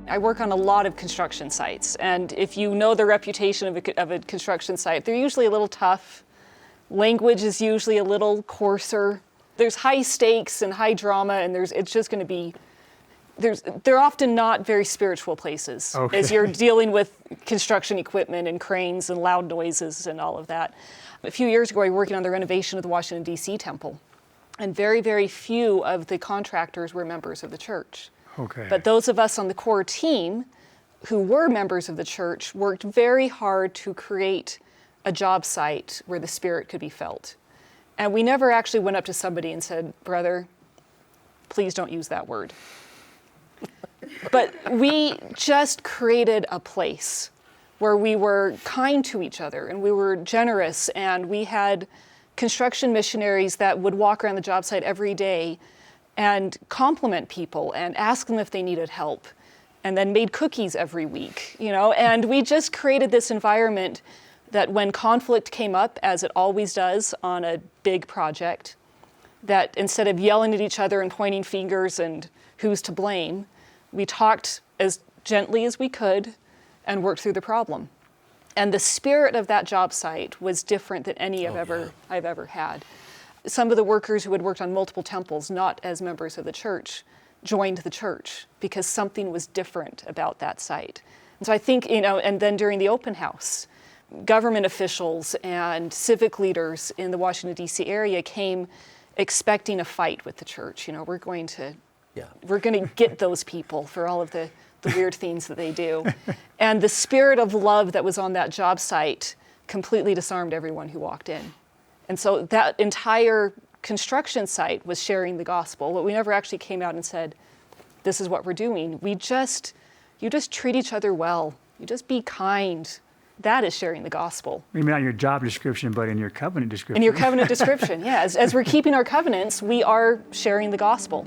I work on a lot of construction sites, and if you know the reputation of a construction site, they're usually a little tough. Language is usually a little coarser. There's high stakes and high drama, and it's just going to be, they're often not very spiritual places as you're dealing with construction equipment and cranes and loud noises and all of that. A few years ago, I was working on the renovation of the Washington, D.C. temple, and very, very few of the contractors were members of the church. Okay. But those of us on the core team who were members of the church worked very hard to create a job site where the Spirit could be felt. And we never actually went up to somebody and said, "Brother, please don't use that word." But we just created a place where we were kind to each other and we were generous, and we had construction missionaries that would walk around the job site every day and compliment people and ask them if they needed help, and then made cookies every week, and we just created this environment that when conflict came up, as it always does on a big project, that instead of yelling at each other and pointing fingers and who's to blame, we talked as gently as we could and worked through the problem. And the spirit of that job site was different than any I've ever had. Some of the workers who had worked on multiple temples, not as members of the church, joined the church because something was different about that site. And so I think, and then during the open house, government officials and civic leaders in the Washington, D.C. area came expecting a fight with the church. We're going to get those people for all of the weird things that they do. And the spirit of love that was on that job site completely disarmed everyone who walked in. And so that entire construction site was sharing the gospel, but we never actually came out and said, "This is what we're doing." You just treat each other well. You just be kind. That is sharing the gospel. You mean not in your job description, but in your covenant description? In your covenant description, yeah. As we're keeping our covenants, we are sharing the gospel.